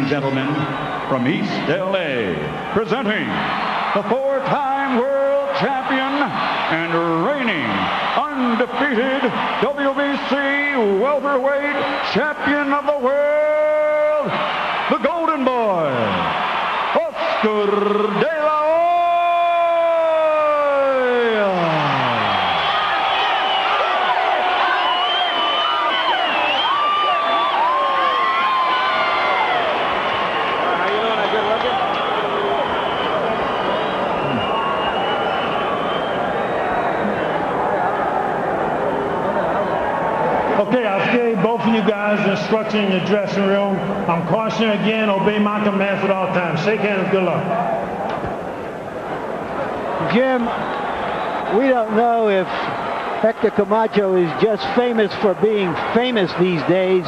Gentlemen, from East LA, presenting the four-time world champion and reigning undefeated WBC welterweight champion of the world, the Golden Boy, Oscar de la Hoya. Okay, I've gave both of you guys the instruction in your dressing room. I'm cautioning again, obey my commands at all times. Shake hands, good luck. Jim, we don't know if Hector Camacho is just famous for being famous these days,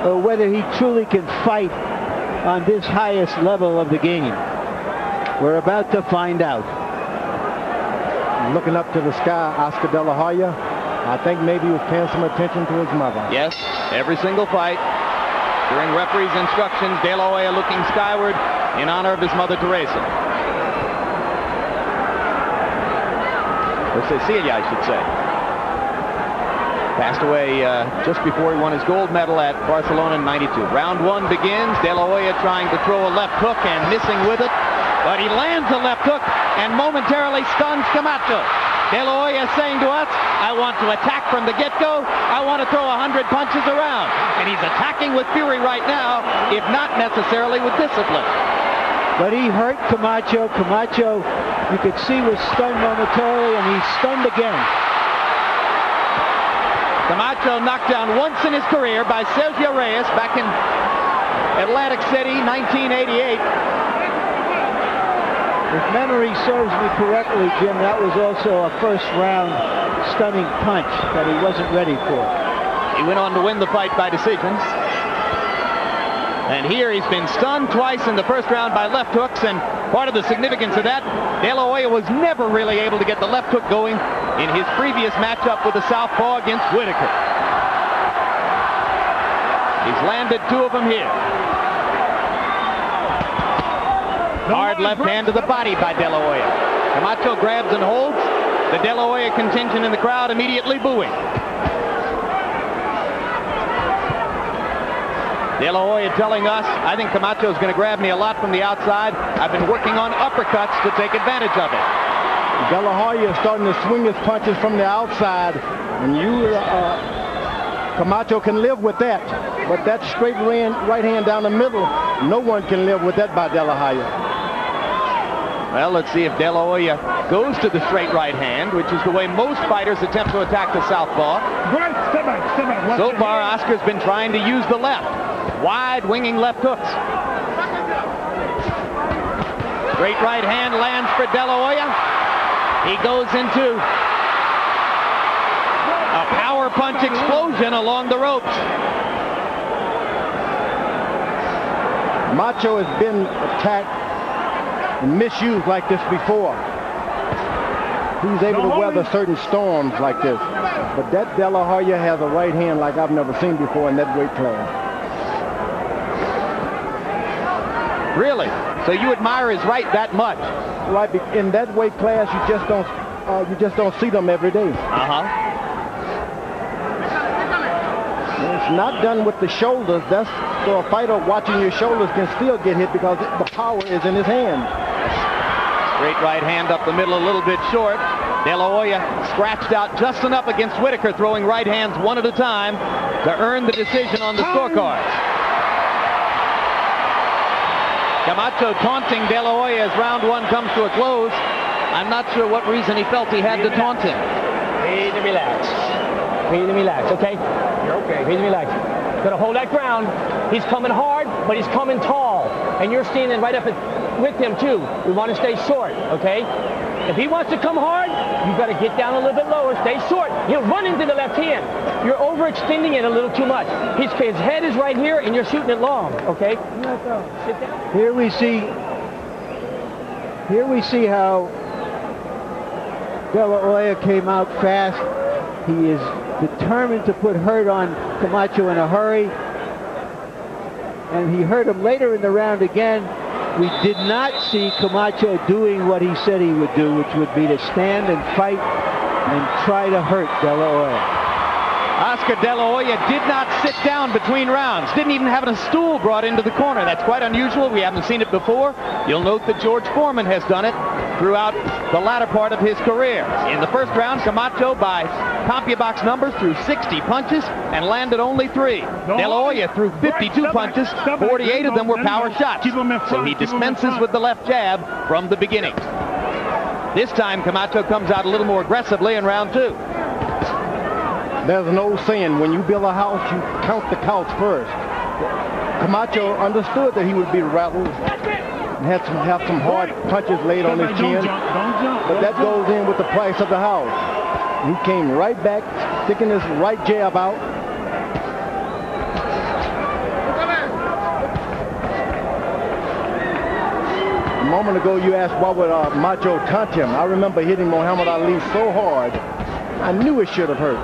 or whether he truly can fight on this highest level of the game. We're about to find out. Looking up to the sky, Oscar de la Hoya. I think maybe he was paying some attention to his mother. Yes, every single fight. During referee's instructions, De La Hoya looking skyward in honor of his mother, Teresa. Or Cecilia, I should say. Passed away just before he won his gold medal at Barcelona in '92. Round one begins. De La Hoya trying to throw a left hook and missing with it. But he lands a left hook and momentarily stuns Camacho. De La Hoya saying to us, I want to attack from the get-go. I want to throw 100 punches around. And he's attacking with fury right now, if not necessarily with discipline. But he hurt Camacho. Camacho, you could see, was stunned momentarily, and he's stunned again. Camacho knocked down once in his career by Sergio Reyes back in Atlantic City, 1988. If memory serves me correctly, Jim, that was also a first-round stunning punch that he wasn't ready for. He went on to win the fight by decision. And here he's been stunned twice in the first round by left hooks, and part of the significance of that, De La Hoya was never really able to get the left hook going in his previous matchup with the southpaw against Whitaker. He's landed two of them here. Hard left hand to the body by De La Hoya. Camacho grabs and holds. The De La Hoya contingent in the crowd immediately booing. De La Hoya telling us, I think Camacho is going to grab me a lot from the outside. I've been working on uppercuts to take advantage of it. De La Hoya is starting to swing his punches from the outside. And Camacho can live with that. But that straight right hand down the middle, no one can live with that by De La Hoya. Well, let's see if De La Hoya goes to the straight right hand, which is the way most fighters attempt to attack the southpaw. Step back. So far, Oscar's been trying to use the left. Wide winging left hooks. Straight right hand lands for De La Hoya. He goes into a power punch explosion along the ropes. Camacho has been attacked and misused like this before. He's able to weather certain storms like this. But that De La Hoya has a right hand like I've never seen before in that weight class. Really? So you admire his right that much? Right, in that weight class, you just don't see them every day. It's not done with the shoulders. That's so a fighter watching your shoulders can still get hit because the power is in his hand. Straight right hand up the middle, a little bit short. De La Hoya scratched out just enough against Whitaker, throwing right hands one at a time to earn the decision on the scorecards. Camacho taunting De La Hoya as round one comes to a close. I'm not sure what reason he felt he had to taunt him. Breathe and relax. Breathe and relax, okay? You're okay. Breathe and relax. Gotta hold that ground. He's coming hard, but he's coming tall. And you're standing right up with him, too. We want to stay short, okay? If he wants to come hard, you've got to get down a little bit lower. Stay short. He'll run into the left hand. You're overextending it a little too much. His head is right here, and you're shooting it long, okay? Sit down. Here we see how De La Hoya came out fast. He is determined to put hurt on Camacho in a hurry. and he hurt him later in the round again. We did not see Camacho doing what he said he would do, which would be to stand and fight and try to hurt De La Hoya. Oscar De La Hoya did not sit down between rounds. Didn't even have a stool brought into the corner. That's quite unusual. We haven't seen it before. You'll note that George Foreman has done it throughout the latter part of his career. In the first round, Camacho, by CompuBox numbers, threw 60 punches and landed only 3. De La Hoya threw 52 punches. 48 of them were power shots. So he dispenses with the left jab from the beginning. This time, Camacho comes out a little more aggressively in round 2. There's an old saying, when you build a house, you count the counts first. Camacho understood that he would be rattled and have some hard punches laid on his chin. But that goes in with the price of the house. He came right back, sticking his right jab out. A moment ago, you asked why would Macho taunt him. I remember hitting Muhammad Ali so hard, I knew it should have hurt.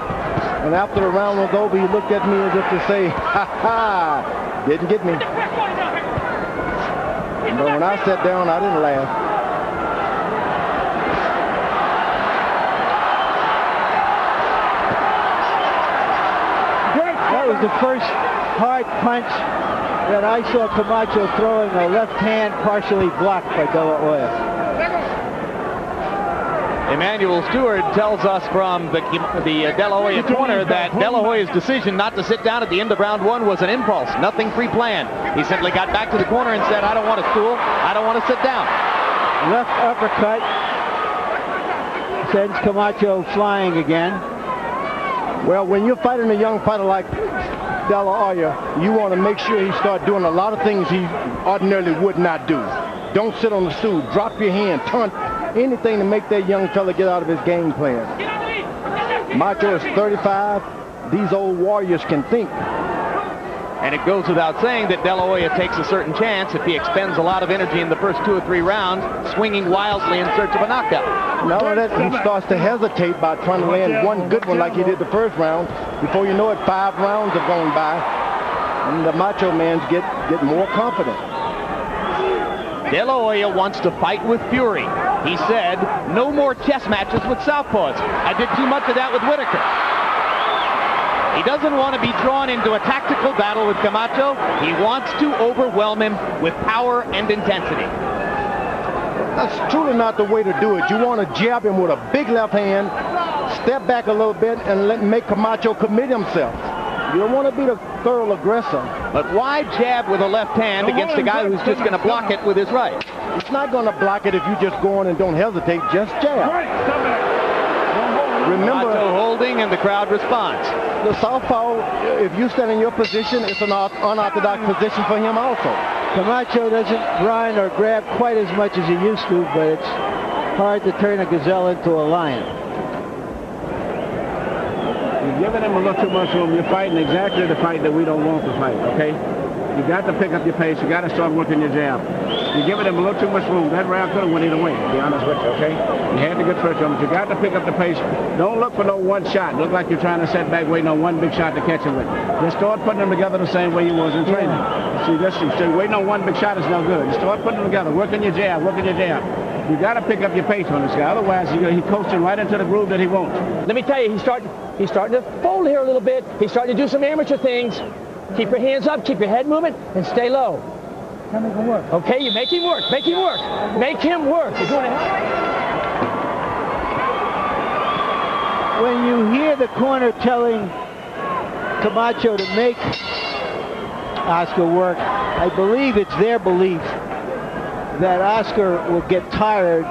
And after the round was over, he looked at me as if to say, ha ha, didn't get me. But when I sat down, I didn't laugh. That was the first hard punch that I saw Camacho throwing, a left hand partially blocked by De La Hoya. Emmanuel Stewart tells us from the De La Hoya corner that De La Hoya's decision not to sit down at the end of round 1 was an impulse, nothing pre-planned. He simply got back to the corner and said, I don't want a stool, I don't want to sit down. Left uppercut sends Camacho flying again. Well, when you're fighting a young fighter like De La Hoya, you want to make sure he starts doing a lot of things he ordinarily would not do. Don't sit on the stool, drop your hand, taunt, anything to make that young fella get out of his game plan. Macho is 35. These old warriors can think. And it goes without saying that De La Hoya takes a certain chance if he expends a lot of energy in the first 2 or 3 rounds, swinging wildly in search of a knockout. Now that he starts to hesitate by trying to land one good one like he did the first round. Before you know it, 5 rounds have gone by, and the Macho Man's get more confident. De La Hoya wants to fight with fury. He said, no more chess matches with southpaws. I did too much of that with Whitaker. He doesn't want to be drawn into a tactical battle with Camacho. He wants to overwhelm him with power and intensity. That's truly not the way to do it. You want to jab him with a big left hand, step back a little bit, and make Camacho commit himself. You don't want to be the thorough aggressor. But why jab with a left hand against a guy who's just going to block it with his right? It's not going to block it if you just go on and don't hesitate, just jab. Remember, Camacho holding and the crowd responds. The southpaw, if you stand in your position, it's an unorthodox position for him also. Camacho doesn't grind or grab quite as much as he used to, but it's hard to turn a gazelle into a lion. You're giving him a little too much room. You're fighting exactly the fight that we don't want to fight, okay? You got to pick up your pace. You got to start working your jab. You're giving him a little too much room. That round could have went either way, to be honest with you, okay? You had to get first on, but you got to pick up the pace. Don't look for no one shot. Look like you're trying to set back, waiting on one big shot to catch him with. Just start putting them together the same way you was in training. See, waiting on one big shot is no good. Just start putting them together, working your jab, working your jab. You got to pick up your pace on this guy. Otherwise, he's coasting right into the groove that he wants. Let me tell you, he's starting to fold here a little bit. He's starting to do some amateur things. Keep your hands up, keep your head moving, and stay low. Make him work. Okay, you make him work. Make him work. Make him work. You're doing it. When you hear the corner telling Camacho to make Oscar work, I believe it's their belief that Oscar will get tired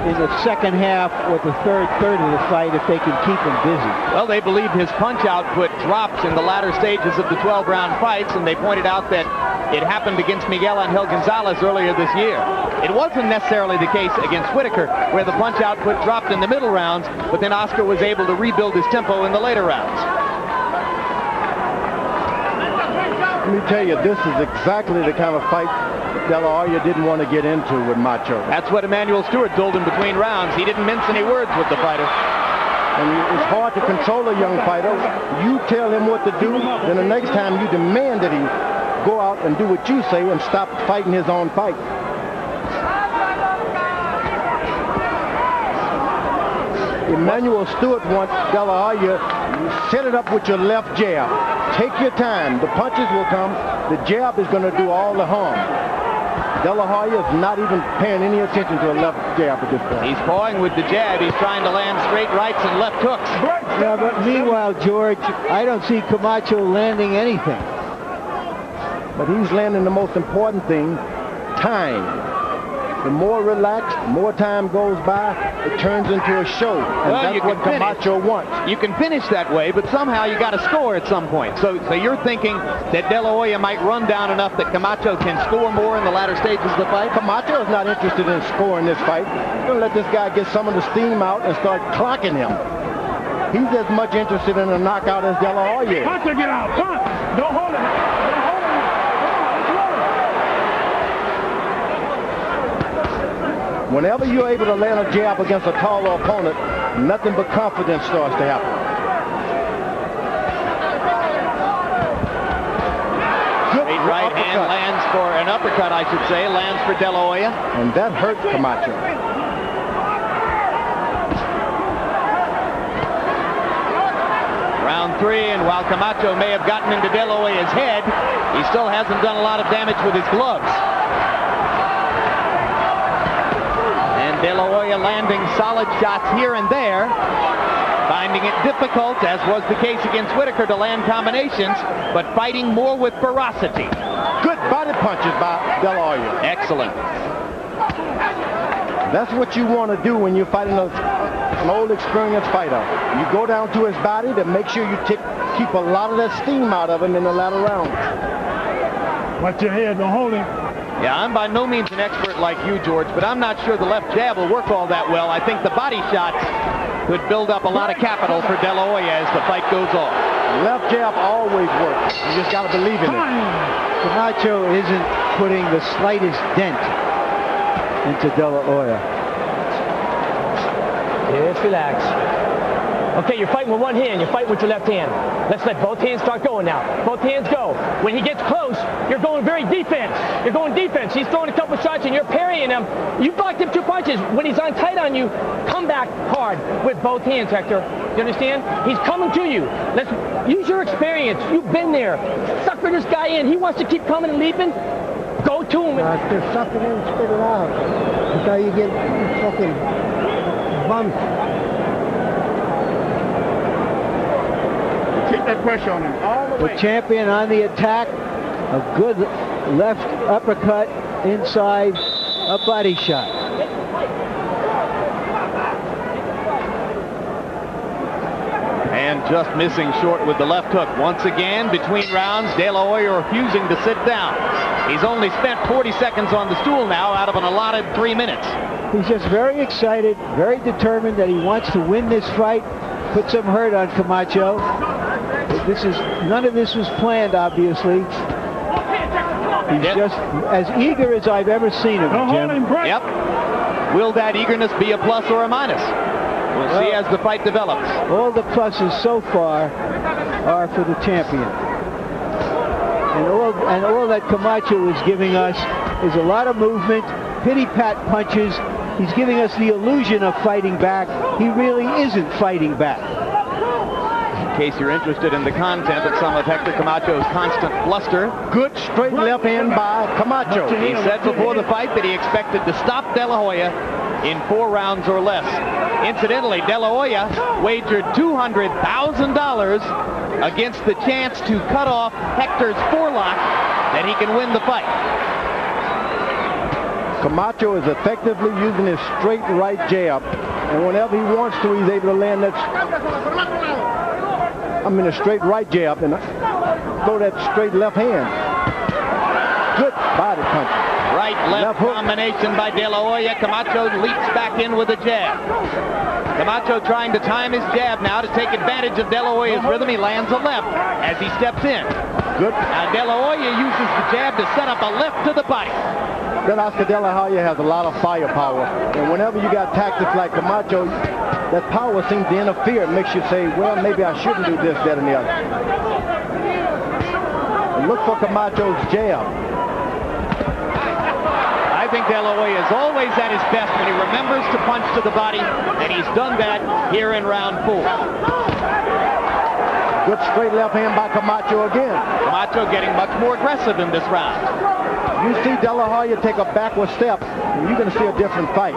in the second half or the third of the fight if they can keep him busy. Well, they believe his punch output drops in the latter stages of the 12-round fights, and they pointed out that it happened against Miguel Angel Gonzalez earlier this year. It wasn't necessarily the case against Whitaker, where the punch output dropped in the middle rounds, but then Oscar was able to rebuild his tempo in the later rounds. Let me tell you, this is exactly the kind of fight De La Hoya didn't want to get into with Macho. That's what Emmanuel Stewart told him between rounds. He didn't mince any words with the fighter. And it's hard to control a young fighter. You tell him what to do, then the next time you demand that he go out and do what you say and stop fighting his own fight. Emmanuel Stewart wants De La Hoya, set it up with your left jab. Take your time. The punches will come. The jab is going to do all the harm. De La Hoya is not even paying any attention to a left jab at this point. He's pawing with the jab. He's trying to land straight rights and left hooks. Yeah, but meanwhile, George, I don't see Camacho landing anything. But he's landing the most important thing, time. The more relaxed, more time goes by, it turns into a show. And well, that's what Camacho wants. You can finish that way, but somehow you got to score at some point. So you're thinking that De La Hoya might run down enough that Camacho can score more in the latter stages of the fight? Camacho is not interested in scoring this fight. He's going to let this guy get some of the steam out and start clocking him. He's as much interested in a knockout as De La Hoya is. Punch to get out. Punch. Don't hold him. Whenever you're able to land a jab against a taller opponent, nothing but confidence starts to happen. Straight right hand lands for an uppercut, I should say, lands for De La Hoya. And that hurt Camacho. Round 3, and while Camacho may have gotten into De La Hoya's head, he still hasn't done a lot of damage with his gloves. De La Hoya landing solid shots here and there, finding it difficult, as was the case against Whitaker, to land combinations, but fighting more with ferocity. Good body punches by De La Hoya. Excellent. That's what you want to do when you're fighting an old experienced fighter. You go down to his body to make sure you keep a lot of that steam out of him in the latter rounds. Watch your head, don't hold him. Yeah, I'm by no means an expert like you, George, but I'm not sure the left jab will work all that well. I think the body shots could build up a lot of capital for De La Hoya as the fight goes on. Left jab always works. You just got to believe in it. Camacho isn't putting the slightest dent into De La Hoya. Just relax. Okay, you're fighting with one hand. You're fighting with your left hand. Let's let both hands start going now. Both hands go. When he gets close, you're going very defense. You're going defense. He's throwing a couple shots and you're parrying him. You blocked him 2 punches. When he's on tight on you, come back hard with both hands, Hector. You understand? He's coming to you. Let's use your experience. You've been there. Sucker this guy in. He wants to keep coming and leaping. Go to him. Just suck it in and spit it out until you get fucking bumped. Keep that pressure on him all the way. The champion on the attack. A good left uppercut inside a body shot. And just missing short with the left hook. Once again, between rounds, De La Hoya refusing to sit down. He's only spent 40 seconds on the stool now out of an allotted 3 minutes. He's just very excited, very determined that he wants to win this fight, put some hurt on Camacho. None of this was planned, obviously. He's just as eager as I've ever seen him, Jim. Yep. Will that eagerness be a plus or a minus? We'll see as the fight develops. All the pluses so far are for the champion. And all that Camacho is giving us is a lot of movement, pity-pat punches. He's giving us the illusion of fighting back. He really isn't fighting back. In case you're interested in the content of some of Hector Camacho's constant bluster. Good straight left hand by Camacho. He said before the fight that he expected to stop De La Hoya in 4 rounds or less. Incidentally, De La Hoya wagered $200,000 against the chance to cut off Hector's forelock that he can win the fight. Camacho is effectively using his straight right jab, and whenever he wants to, he's able to land that a straight right jab and throw that straight left hand. Good body punch. Right-left combination by De La Hoya. Camacho leaps back in with a jab. Camacho trying to time his jab now to take advantage of De La Hoya's rhythm. He lands a left as he steps in. Good. Now De La Hoya uses the jab to set up a left to the body. That Oscar De La Hoya has a lot of firepower, and whenever you got tactics like Camacho, that power seems to interfere. It makes you say, well, maybe I shouldn't do this, that, and the other. And look for Camacho's jab. I think De La Hoya is always at his best when he remembers to punch to the body, and he's done that here in round 4. Good straight left hand by Camacho again. Camacho getting much more aggressive in this round. You see De La Hoya take a backward step, and you're going to see a different fight.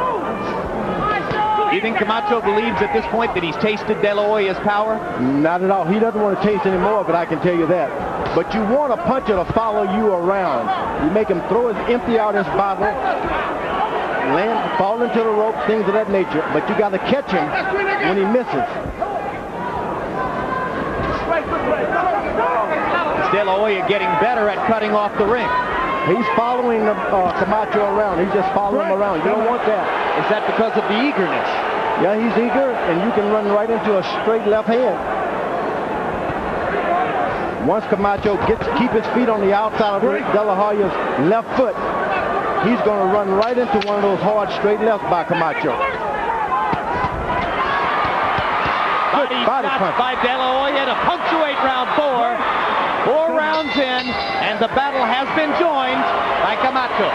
Do you think Camacho believes at this point that he's tasted De La Hoya's power? Not at all. He doesn't want to taste any more of it, I can tell you that. But you want a puncher to follow you around. You make him throw his empty out his bottle, land, fall into the rope, things of that nature. But you got to catch him when he misses. De La Hoya getting better at cutting off the ring. He's following Camacho around. He's just following him around. You don't want that. Is that because of the eagerness? Yeah, he's eager, and you can run right into a straight left hand. Once Camacho keep his feet on the outside of De La Hoya's left foot, he's going to run right into one of those hard straight lefts by Camacho. Body punch by De La Hoya to punctuate round 4. 4 rounds in, and the battle has been joined by Camacho.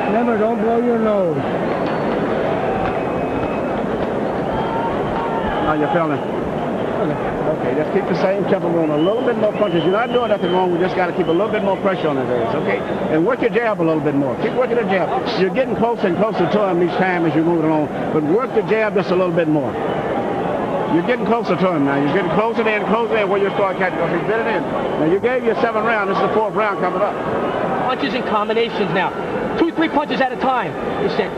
Remember, don't blow your nose. How you feeling? Okay, just keep the same tempo going. A little bit more punches. You're not doing nothing wrong. We just got to keep a little bit more pressure on his ass, okay? And work your jab a little bit more. Keep working the jab. You're getting closer and closer to him each time as you're moving along, but work the jab just a little bit more. You're getting closer to him now. You're getting closer there where you start catching up. He's bit it in. Now, you gave your 7th round. This is the 4th round coming up. Punches and combinations now. 2, 3 punches at a time. It's that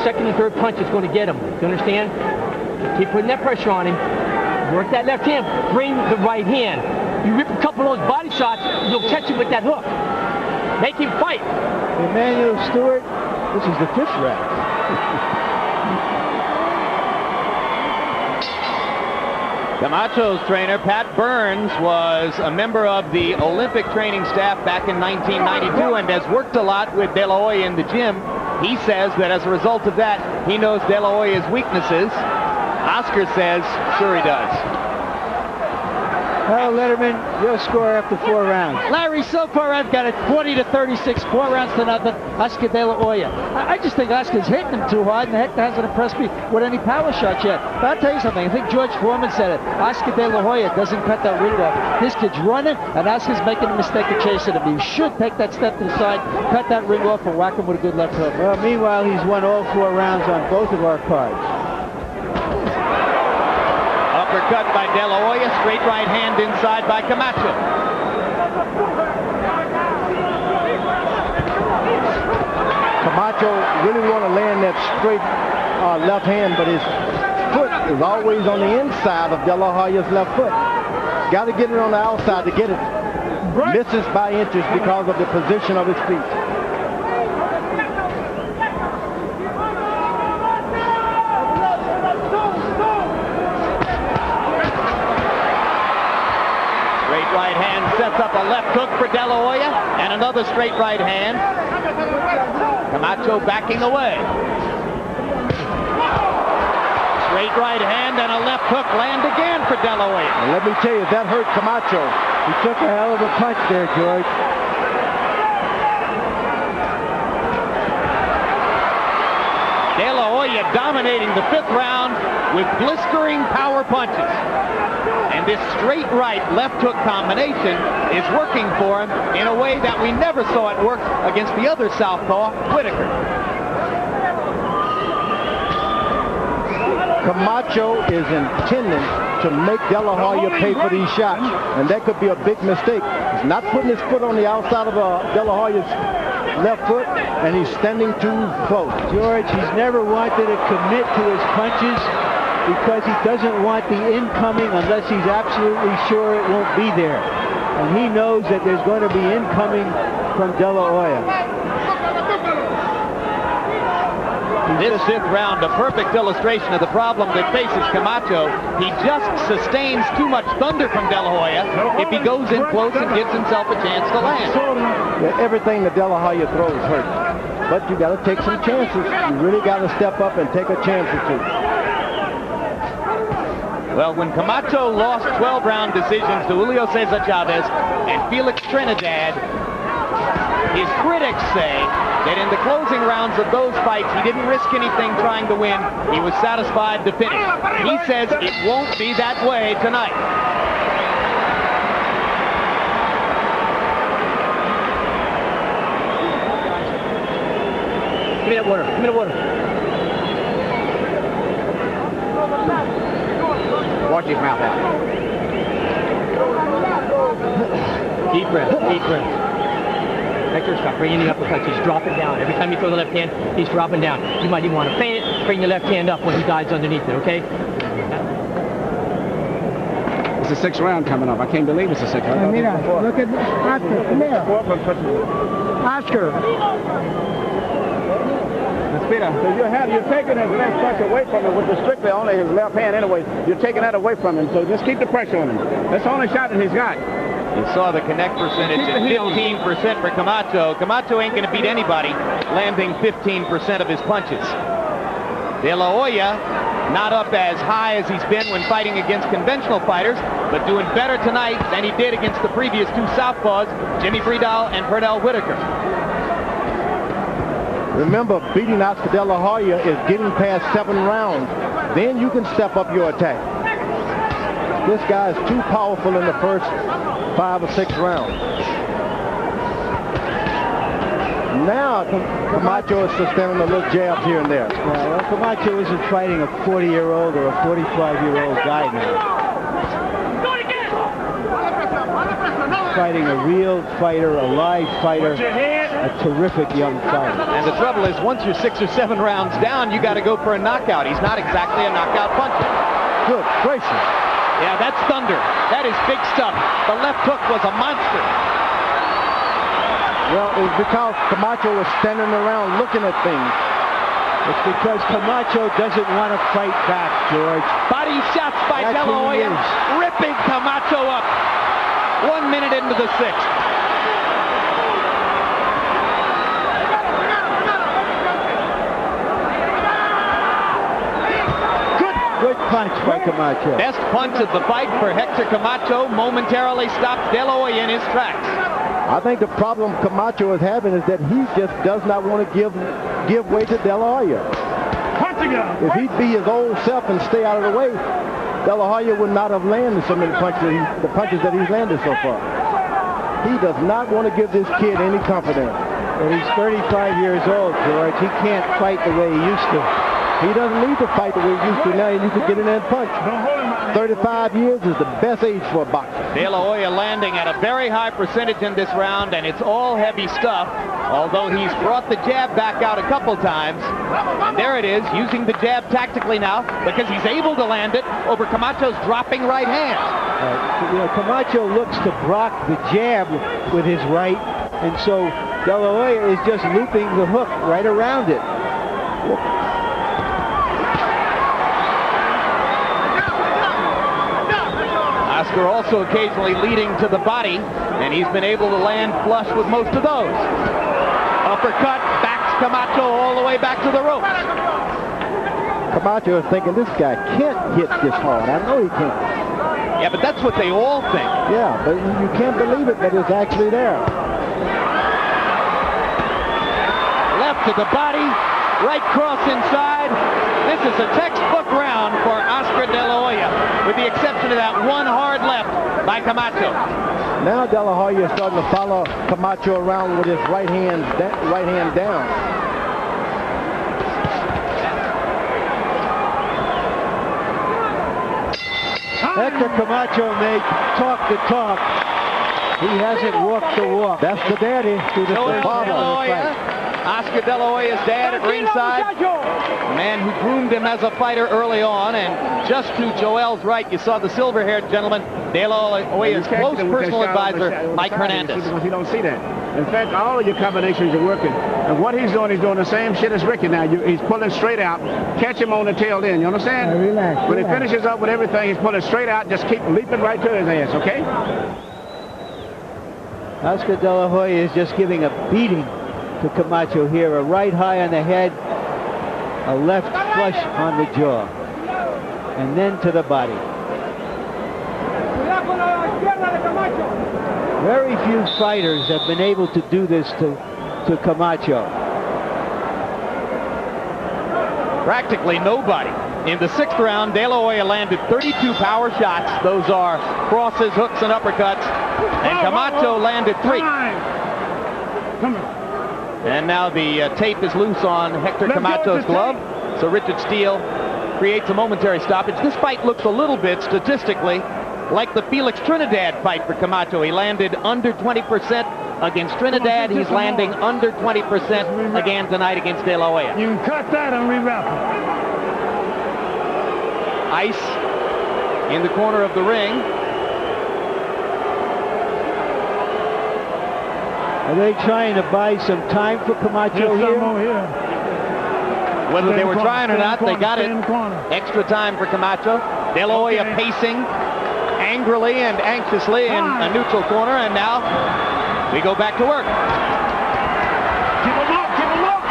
2nd and 3rd punch is going to get him. You understand? Keep putting that pressure on him. Work that left hand. Bring the right hand. You rip a couple of those body shots, you'll catch him with that hook. Make him fight. Emmanuel Stewart, this is the 5th round. Camacho's trainer, Pat Burns, was a member of the Olympic training staff back in 1992 and has worked a lot with De La Hoya in the gym. He says that as a result of that, he knows De La Hoya's weaknesses. Oscar says, sure he does. Well, Letterman, your score after 4 rounds. Larry, so far I've got it 40-36, 4 rounds to nothing. Oscar De La Hoya. I just think Oscar's hitting him too hard, and Hector hasn't impressed me with any power shots yet. But I'll tell you something. I think George Foreman said it. Oscar De La Hoya doesn't cut that ring off. This kid's running, and Oscar's making a mistake of chasing him. He should take that step to the side, cut that ring off, and whack him with a good left hook. Well, meanwhile, he's won all 4 rounds on both of our cards. Uppercut by De La Hoya, straight right hand inside by Camacho. Camacho really want to land that straight left hand, but his foot is always on the inside of De La Hoya's left foot. Got to get it on the outside to get it. Misses by inches because of the position of his feet. Right hand sets up a left hook for De La Hoya, and another straight right hand. Camacho backing away. Straight right hand and a left hook land again for De La Hoya. And let me tell you, that hurt Camacho. He took a hell of a punch there, George. De La Hoya dominating the 5th round with blistering power punches. And this straight right left hook combination is working for him in a way that we never saw it work against the other southpaw, Whitaker. Camacho is intending to make De La Hoya pay for these shots, and that could be a big mistake. He's not putting his foot on the outside of De La Hoya's left foot, and he's standing too close. George, he's never wanted to commit to his punches because he doesn't want the incoming unless he's absolutely sure it won't be there. And he knows that there's going to be incoming from De La Hoya. This 5th round, a perfect illustration of the problem that faces Camacho. He just sustains too much thunder from De La Hoya if he goes in close and gives himself a chance to land. Yeah, everything that De La Hoya throws hurts. But you got to take some chances. You really got to step up and take a chance or two. Well, when Camacho lost 12-round decisions to Julio Cesar Chavez and Felix Trinidad, his critics say that in the closing rounds of those fights, he didn't risk anything trying to win. He was satisfied to finish. He says it won't be that way tonight. Give me that water. Give me the water. Watch his mouth out. Deep breath. Deep breath. Hector, stop bringing the uppercuts. He's dropping down. Every time you throw the left hand, he's dropping down. You might even want to feint it. Bring the left hand up when he dives underneath it, okay? It's the 6th round coming up. I can't believe it's the 6th round. Mira, look at Oscar. Come here. Oscar. Peter, so you're taking his left punch away from him, which is strictly only his left hand anyway. You're taking that away from him, so just keep the pressure on him. That's the only shot that he's got. You saw the connect percentage at 15% for Camacho. Camacho ain't going to beat anybody, landing 15% of his punches. De La Hoya, not up as high as he's been when fighting against conventional fighters, but doing better tonight than he did against the previous two southpaws, Jimmy Bredal and Pernell Whitaker. Remember, beating Oscar De La Hoya is getting past 7 rounds. Then you can step up your attack. This guy is too powerful in the first 5 or 6 rounds. Now, Camacho is suspending a little jabs here and there. Well, Camacho isn't fighting a 40-year-old or a 45-year-old guy now. Fighting a real fighter, a live fighter, a terrific young fighter. And the trouble is, once you're 6 or 7 rounds down, you got to go for a knockout. He's not exactly a knockout puncher. Good gracious. Yeah, that's thunder. That is big stuff. The left hook was a monster. Well, it's because Camacho was standing around looking at things. It's because Camacho doesn't want to fight back, George. Body shots by De La Hoya, ripping Camacho up. 1 minute into the 6th. Good punch by Camacho. Best punch of the fight for Hector Camacho momentarily stopped De La Hoya in his tracks. I think the problem Camacho is having is that he just does not want to give way to De La Hoya. If he'd be his old self and stay out of the way, De La Hoya would not have landed so many punches, the punches that he's landed so far. He does not want to give this kid any confidence. But he's 35 years old, George. He can't fight the way he used to. He doesn't need to fight the way he used to now. He needs to get in there and punch. 35 years is the best age for a boxer. De La Hoya landing at a very high percentage in this round, and it's all heavy stuff, although he's brought the jab back out a couple times. And there it is, using the jab tactically now, because he's able to land it over Camacho's dropping right hand. Camacho looks to block the jab with his right, and so De La Hoya is just looping the hook right around it. Oscar also occasionally leading to the body, and he's been able to land flush with most of those. Uppercut, backs Camacho all the way back to the ropes. Camacho is thinking, this guy can't hit this hard. I know he can't. Yeah, but that's what they all think. Yeah, but you can't believe it, but it's actually there. Left to the body, right cross inside. This is a textbook round for Oscar De La Hoya, with the exception of that one hard left by Camacho. Now De La Hoya is starting to follow Camacho around with his right hand down. Hector Camacho may talk the talk. He hasn't walked the walk. That's the daddy to the father of the fight. Oscar De La Hoya's dad at ringside, a man who groomed him as a fighter early on, and just to Joel's right, you saw the silver-haired gentleman, De La Hoya's close personal advisor, Mike Hernandez. You don't see that. In fact, all of your combinations are working. And what he's doing the same shit as Ricky now. He's pulling straight out. Catch him on the tail end. You understand? Relax. When he finishes up with everything, he's pulling straight out. Just keep leaping right to his ass, okay? Oscar De La Hoya is just giving a beating to Camacho here. A right high on the head, a left flush on the jaw, and then to the body. Very few fighters have been able to do this to Camacho. Practically nobody. In the 6th round, De La Hoya landed 32 power shots. Those are crosses, hooks, and uppercuts. And Camacho landed 3. And now the tape is loose on Hector Camacho's glove. So Richard Steele creates a momentary stoppage. This fight looks a little bit statistically like the Felix Trinidad fight for Camacho. He landed under 20% against Trinidad. He's landing under 20% again tonight against De La Hoya. You can cut that and rewrap it. Ice in the corner of the ring. Are they trying to buy some time for Camacho here? Whether they were trying or not, they got it. Extra time for Camacho. De La Hoya pacing angrily and anxiously in a neutral corner, and now we go back to work. Keep him up, keep him up.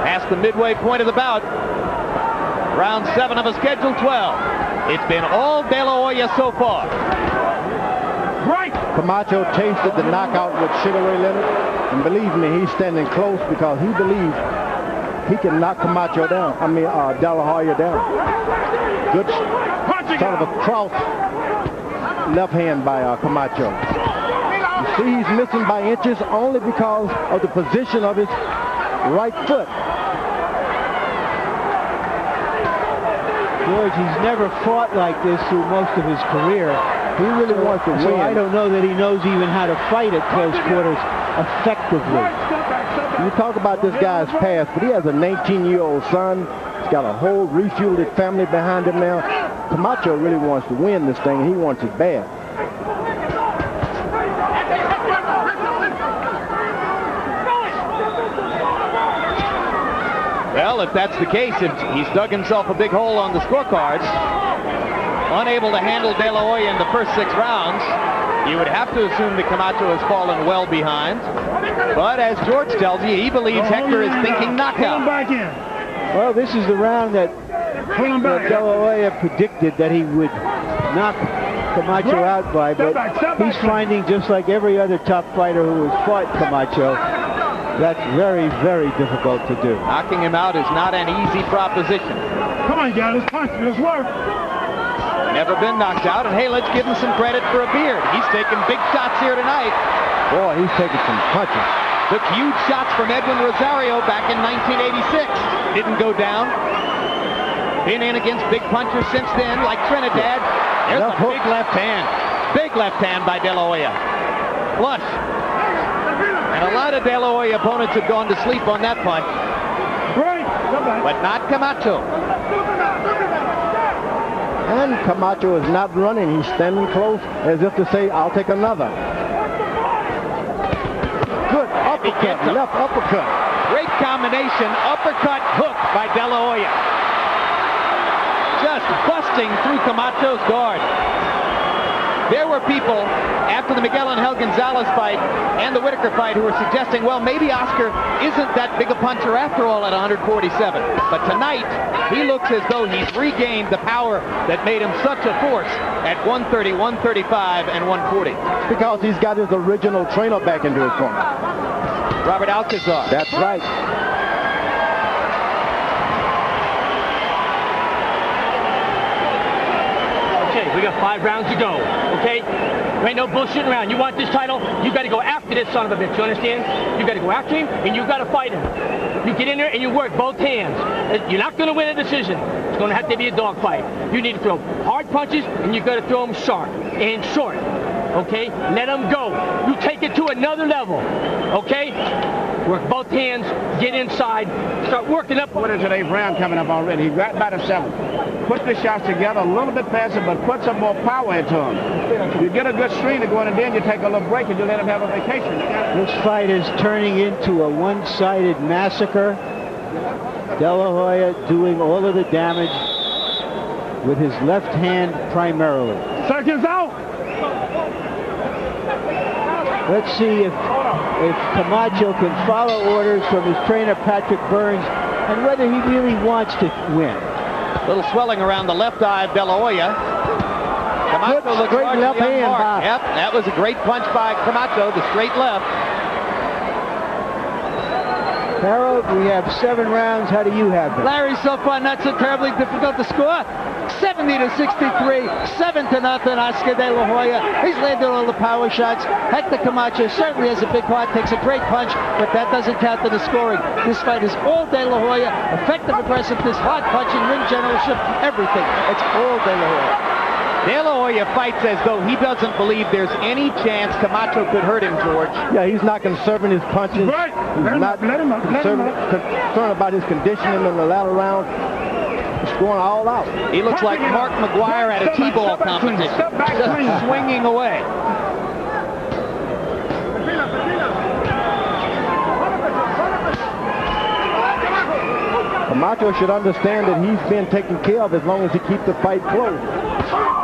Past the midway point of the bout. Round 7 of a scheduled 12. It's been all De La Hoya so far. Right. Camacho tasted the knockout with Sugar Ray Leonard, and believe me, he's standing close because he believes he can knock Camacho down. I mean, De La Hoya down. Good sort of a cross left hand by Camacho. You see, he's missing by inches only because of the position of his right foot. George, he's never fought like this through most of his career. He really wants to win. So I don't know that he knows even how to fight at close quarters effectively. You talk about this guy's past, but he has a 19-year-old son. He's got a whole refueled family behind him now. Camacho really wants to win this thing, and he wants it bad. Well, if that's the case, if he's dug himself a big hole on the scorecards, unable to handle De La Hoya in the first 6 rounds, you would have to assume that Camacho has fallen well behind. But as George tells you, he believes Hector is thinking knockout. Back in. Well, this is the round that De La Hoya predicted that he would knock Camacho out by, but he's finding, just like every other top fighter who has fought Camacho, that's very, very difficult to do. Knocking him out is not an easy proposition. Come on, guys, let's punch, let's work. Never been knocked out, and hey, let's give him some credit for a beard. He's taking big shots here tonight. Boy, he's taking some punches. Took huge shots from Edwin Rosario back in 1986. Didn't go down. Been in against big punchers since then, like Trinidad. There's a big left hand. Big left hand by De La Hoya. Flush. And a lot of De La Hoya opponents have gone to sleep on that punch. But not Camacho. And Camacho is not running. He's standing close as if to say, I'll take another. Good uppercut, left uppercut. Great combination, uppercut, hook by De La Hoya. Just busting through Camacho's guard. There were people after the Miguel Angel Gonzalez fight and the Whitaker fight who were suggesting, well, maybe Oscar isn't that big a puncher after all at 147. But tonight, he looks as though he's regained the power that made him such a force at 130, 135, and 140. Because he's got his original trainer back into his corner. Robert Alcazar. That's right. Okay, we got 5 rounds to go, okay? There ain't no bullshitting around. You want this title, you got to go after this son of a bitch, you understand? You got to go after him, and you got to fight him. You get in there and you work both hands. You're not going to win a decision. It's going to have to be a dog fight. You need to throw hard punches, and you got to throw them sharp and short, okay? Let them go. You take it to another level, okay? Work both hands, get inside, start working up. What is it, 8th round coming up already? He got by the 7th. Put the shots together a little bit faster, but put some more power into him. You get a good stream to go in, and then you take a little break and you let him have a vacation. This fight is turning into a one-sided massacre. De La Hoya doing all of the damage with his left hand primarily. Seconds out. Let's see if Camacho can follow orders from his trainer Patrick Burns and whether he really wants to win. Little swelling around the left eye of De La Hoya. Camacho looks straight left hand by. Yep, that was a great punch by Camacho, the straight left. Harold, we have 7 rounds. How do you have them? Larry, so far not so terribly difficult to score. 70-63, 7-0, Oscar De La Hoya. He's landed all the power shots. Hector Camacho certainly has a big heart, takes a great punch, but that doesn't count to the scoring. This fight is all De La Hoya. Effective aggressiveness, hard punching, ring generalship, everything. It's all De La Hoya. De La Hoya fights as though he doesn't believe there's any chance Camacho could hurt him, George. Yeah, he's not conserving his punches. Right. He's not concerned about his conditioning in the latter round. He's going all out. He looks like Mark McGuire at a T-ball competition, just swinging away. Camacho should understand that he's been taken care of as long as he keeps the fight close.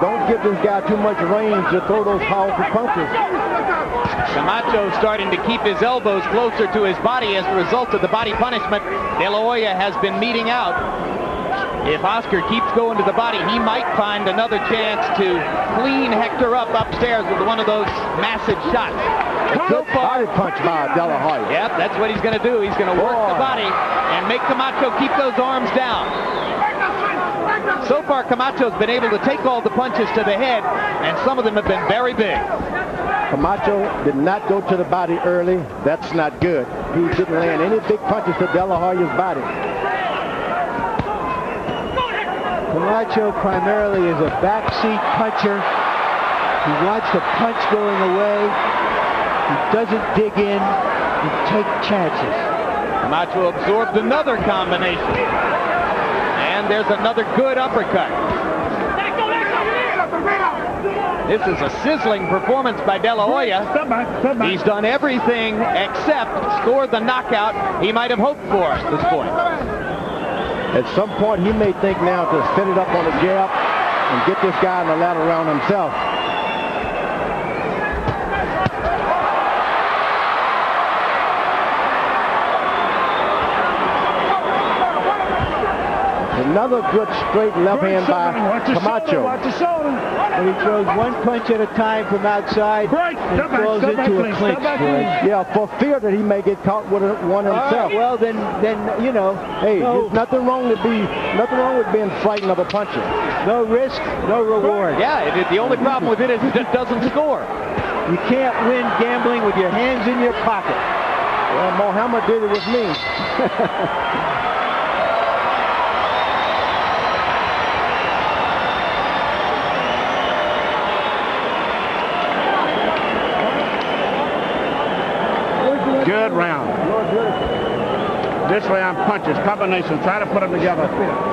Don't give this guy too much range to throw those powerful punches. Camacho starting to keep his elbows closer to his body as a result of the body punishment De La Hoya has been meting out. If Oscar keeps going to the body, he might find another chance to clean Hector up upstairs with one of those massive shots. Good body punch by De La Hoya. Yep, that's what he's going to do. He's going to work the body and make Camacho keep those arms down. So far, Camacho's been able to take all the punches to the head, and some of them have been very big. Camacho did not go to the body early. That's not good. He didn't land any big punches to De La Hoya's body. Camacho primarily is a backseat puncher. He wants the punch going away. He doesn't dig in and take chances. Camacho absorbed another combination. And there's another good uppercut. This is a sizzling performance by De La Hoya. He's done everything except score the knockout he might have hoped for at this point. At some point, he may think now to set it up on a jab and get this guy in the latter round himself. Another good straight left hand by Camacho. And he throws one punch at a time from outside and falls into a clinch. Yeah, for fear that he may get caught with one himself. Well, then you know. Hey, there's nothing wrong with being frightened of a puncher. No risk, no reward. Yeah, the only problem with it is it doesn't score. You can't win gambling with your hands in your pocket. Well, Mohammed did it with me. Good round. This round punches, combinations, try to put them together.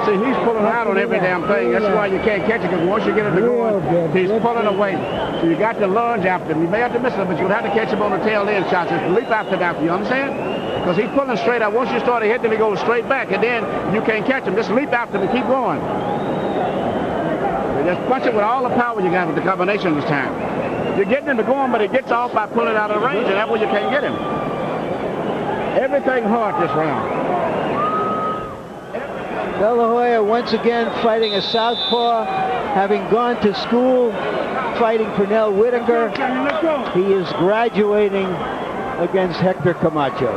See, he's pulling out on every damn thing. That's why you can't catch it, because once you get it to going, he's pulling away. So you got to lunge after him. You may have to miss him, but you'll have to catch him on the tail end shots. Just leap after him, you understand? Because he's pulling straight out. Once you start to hit him, he goes straight back, and then you can't catch him. Just leap after him and keep going. Just punch it with all the power you got with the combination this time. You're getting him to go on, but he gets off by pulling out of range, and that way you can't get him. Everything hard this round. De La Hoya once again fighting a southpaw, having gone to school fighting Pernell Whitaker. He is graduating against Hector Camacho.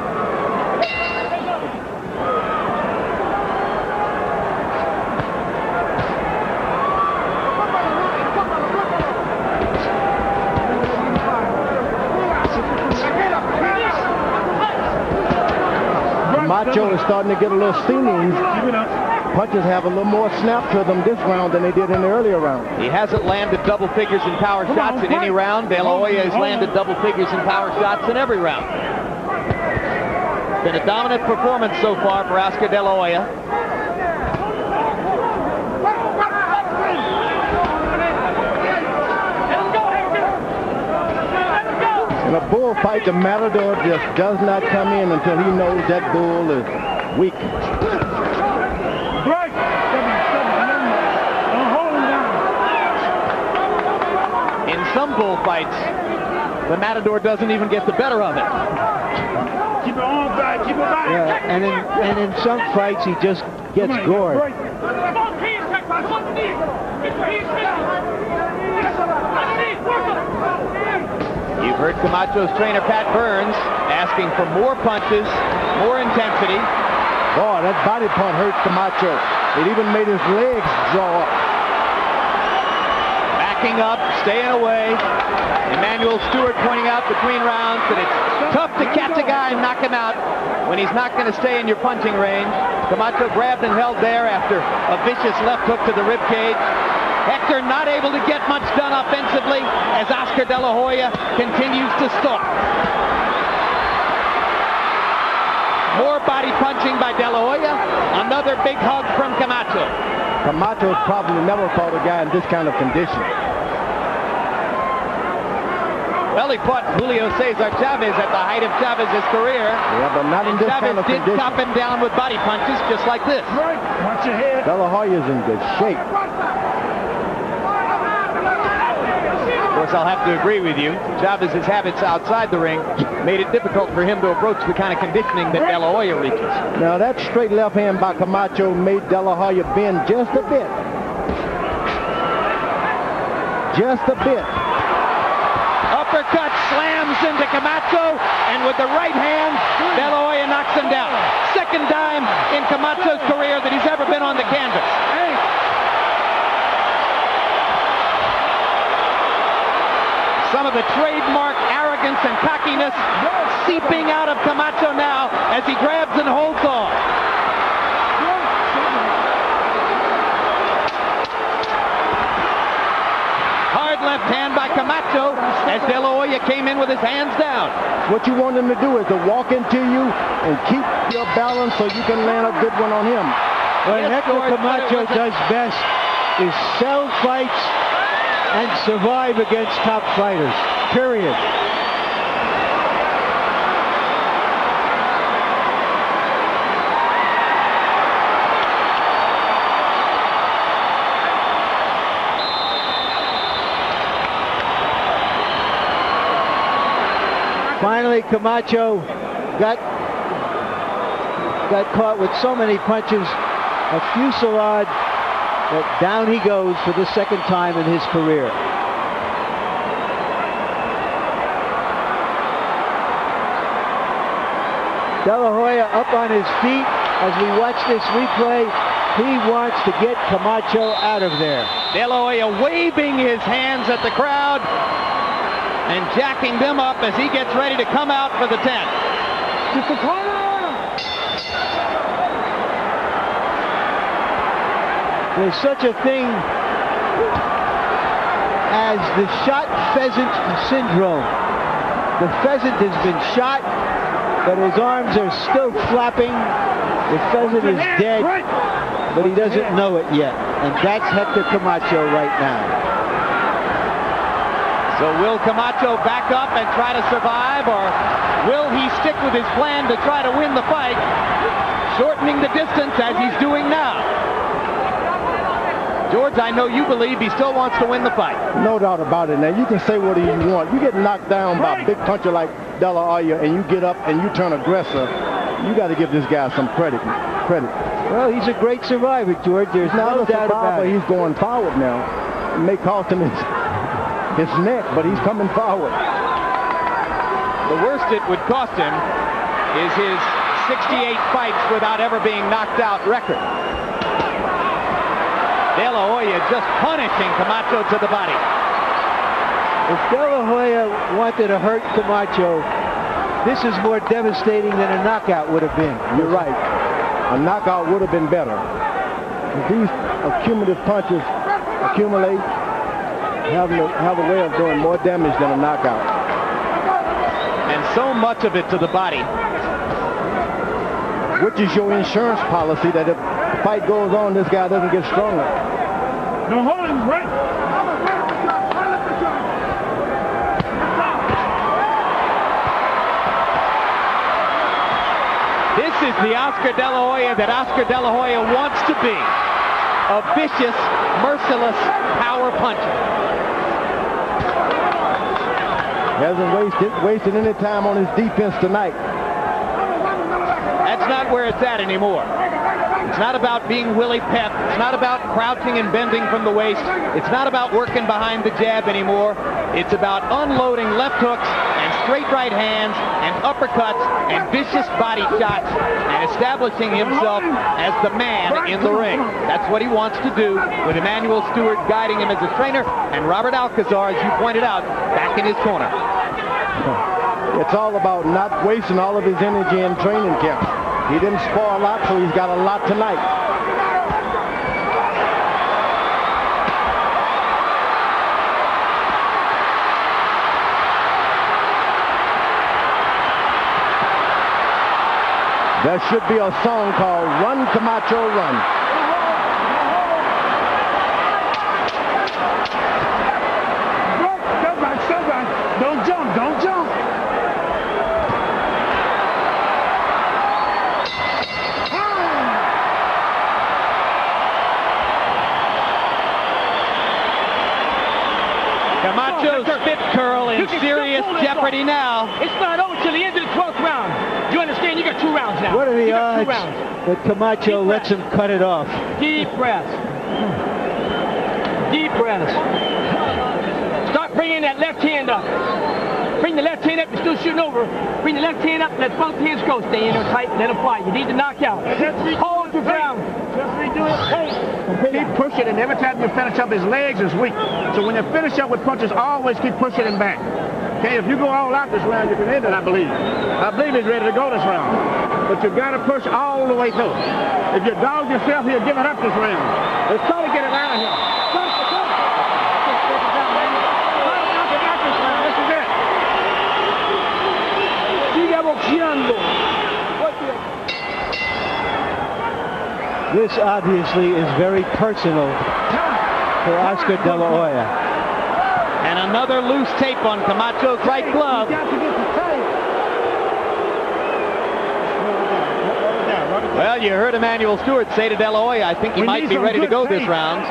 Camacho is starting to get a little steamy. Punches have a little more snap to them this round than they did in the earlier round. He hasn't landed double figures in power shots in any round. De La Hoya has landed double figures in power shots in every round. Been a dominant performance so far for Oscar De La Hoya. In a bullfight, the matador just does not come in until he knows that bull is weak. In some bullfights, the Matador doesn't even get the better of it. Keep it on back, keep it back. Yeah, and in some fights he just gets gored. You've heard Camacho's trainer, Pat Burns, asking for more punches, more intensity. Boy, that body punch hurt Camacho. It even made his legs draw up. Backing up, staying away. Emmanuel Stewart pointing out between rounds that it's tough to catch a guy and knock him out when he's not going to stay in your punching range. Camacho grabbed and held there after a vicious left hook to the rib cage. Hector not able to get much done offensively as Oscar De La Hoya continues to stalk. More body punching by De La Hoya. Another big hug from Camacho. Camacho's probably never fought a guy in this kind of condition. Well, he fought Julio Cesar Chavez at the height of Chavez's career. Yeah, but not in this kind of condition. Chavez did chop him down with body punches just like this. Right, watch your head. De La Hoya's in good shape. Of course, I'll have to agree with you. Chavez's habits outside the ring made it difficult for him to approach the kind of conditioning that De La Hoya reaches. Now, that straight left hand by Camacho made De La Hoya bend just a bit. Just a bit. Uppercut slams into Camacho, and with the right hand, De La Hoya knocks him down. Second time in Camacho's career that he's ever been on the canvas. Some of the trademark arrogance and cockiness seeping out of Camacho now as he grabs and holds on. Hard left hand by Camacho as De La Hoya came in with his hands down. What you want him to do is to walk into you and keep your balance so you can land a good one on him. What Hector Camacho does best is sell fights and survive against top fighters, period. Finally, Camacho got caught with so many punches, a fusillade, that down he goes for the second time in his career. De La Hoya up on his feet as we watch this replay. He wants to get Camacho out of there. De La Hoya waving his hands at the crowd and jacking them up as he gets ready to come out for the 10th. There's such a thing as the shot pheasant syndrome. The pheasant has been shot, but his arms are still flapping. The pheasant is dead, but he doesn't know it yet. And that's Hector Camacho right now. So will Camacho back up and try to survive, or will he stick with his plan to try to win the fight, shortening the distance as he's doing now? George, I know you believe he still wants to win the fight. No doubt about it. Now, you can say what you want. You get knocked down by a big puncher like De La Hoya and you get up and you turn aggressor, you got to give this guy some credit. Well, he's a great survivor, George. There's no doubt about it. He's going forward now. It may cost him his neck, but he's coming forward. The worst it would cost him is his 68 fights without ever being knocked out record. De La Hoya just punishing Camacho to the body. If De La Hoya wanted to hurt Camacho, this is more devastating than a knockout would have been. You're right. A knockout would have been better. If these cumulative punches accumulate, have a way of doing more damage than a knockout. And so much of it to the body. Which is your insurance policy that if the fight goes on, this guy doesn't get stronger. No, hold him, right? This is the Oscar De La Hoya that Oscar De La Hoya wants to be. A vicious, merciless power puncher. Hasn't wasted any time on his defense tonight. That's not where it's at anymore. It's not about being Willie Pep. It's not about crouching and bending from the waist. It's not about working behind the jab anymore. It's about unloading left hooks and straight right hands and uppercuts and vicious body shots and establishing himself as the man in the ring. That's what he wants to do, with Emmanuel Stewart guiding him as a trainer and Robert Alcazar, as you pointed out, back in his corner. It's all about not wasting all of his energy in training camp. He didn't spar a lot, so he's got a lot tonight. There should be a song called Run, Camacho, Run. Don't jump, don't jump. Camacho's spit curl in serious jeopardy now. It's not over till the end of the 12th round. You understand? You got 2 rounds now. What are the odds that Camacho lets him cut it off? Deep breaths. Deep breaths. Start bringing that left hand up. Bring the left hand up. You're still shooting over. Bring the left hand up. Let both hands go. Stay in there tight. Let him fight. You need to knock out. Hold your ground. Just redo it. Keep pushing, and every time you finish up, his legs is weak. So when you finish up with punches, always keep pushing him back. Okay, if you go all out this round, you can end it, I believe. I believe he's ready to go this round. But you've got to push all the way through. If you dog yourself, he'll give it up this round. Let's try to get it out of here. This obviously is very personal for Oscar De La Hoya. And another loose tape on Camacho's right glove. Well, you heard Emmanuel Stewart say to De La Hoya, I think he might be ready to go this round.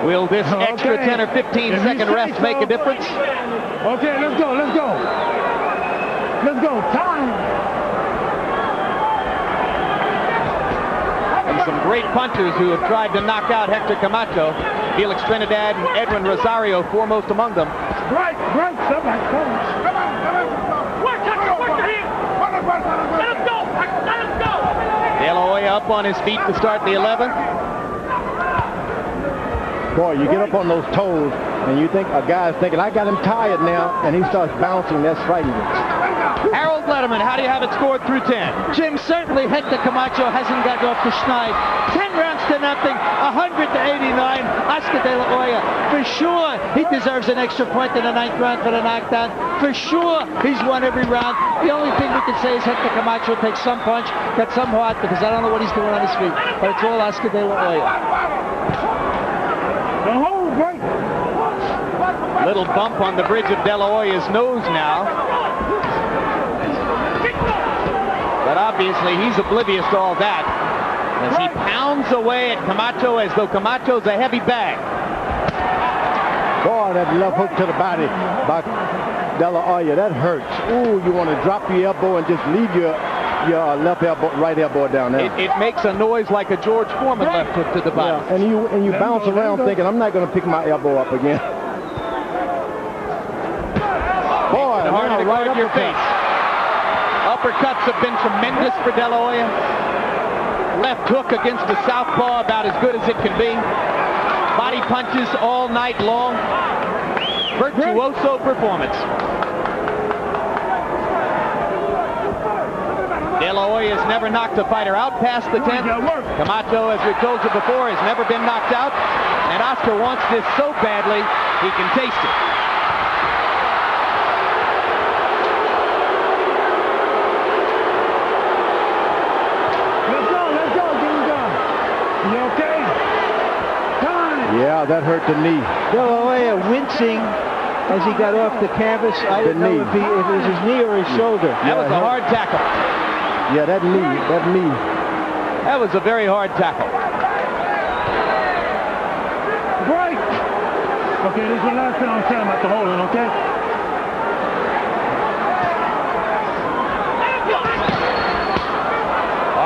Will this extra 10 or 15-second rest make a difference? Okay, let's go, let's go. Let's go, time. Some great punchers who have tried to knock out Hector Camacho. Felix Trinidad and Edwin Rosario foremost among them. Right, somebody, come on. Work the hand. Let him go. Let him go. De La Hoya up on his feet to start the 11th. Boy, you get up on those toes, and you think a guy's thinking, I got him tired now, and he starts bouncing. That's frightening. Harold Letterman, how do you have it scored through 10? Jim, certainly Hector Camacho hasn't gotten off the schneid. 10 rounds to nothing, 100 to 89. Oscar De La Hoya, for sure, he deserves an extra point in the 9th round for the knockdown. For sure, he's won every round. The only thing we can say is Hector Camacho takes some punch, got some heart, because I don't know what he's doing on his feet. But it's all Oscar De La Hoya. Little bump on the bridge of De La Hoya's nose now. But obviously he's oblivious to all that as he pounds away at Camacho as though Camacho's a heavy bag. Boy, that left hook to the body by De La Hoya, that hurts. Ooh, you want to drop your elbow and just leave your left elbow, right elbow down there. It makes a noise like a George Foreman left hook to the body. Yeah, and you bounce around thinking, I'm not going to pick my elbow up again. Boy, harder to guard your face. Uppercuts have been tremendous for De La Hoya. Left hook against the southpaw, about as good as it can be. Body punches all night long. Virtuoso performance. De La Hoya has never knocked a fighter out past the 10th. Camacho, as we told you before, has never been knocked out. And Oscar wants this so badly, he can taste it. Yeah, that hurt the knee. De La Hoya wincing as he got off the canvas. I didn't know if it was his knee or his shoulder. That was a hard tackle. Yeah, that knee. That was a very hard tackle. Break! Okay, this is the last thing I'm saying about the holding, okay?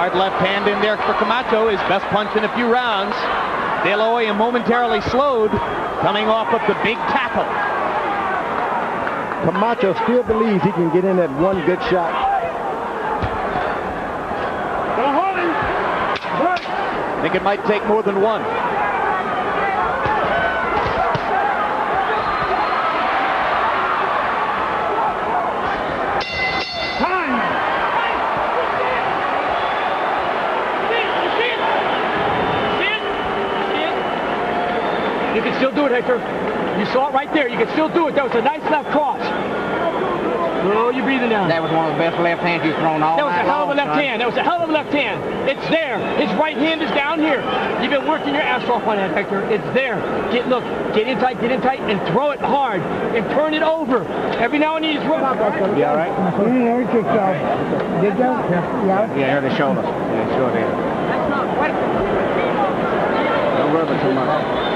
Hard left hand in there for Camacho, his best punch in a few rounds. De La Hoya momentarily slowed, coming off of the big tackle. Camacho still believes he can get in that one good shot. I think it might take more than one. You can still do it, Hector. You saw it right there. You can still do it. That was a nice left cross. Oh, you're breathing down. That was one of the best left hands you've thrown all night long. That was a hell of a left hand. That was a hell of a left hand. It's there. His right hand is down here. You've been working your ass off on that, Hector. It's there. Look, get in tight, and throw it hard, and turn it over. Every now and then you throw it out. You all right? You didn't hurt yourself. Did you? Yeah. Yeah, hurt the shoulder. Yeah, sure did. Don't rub it too much.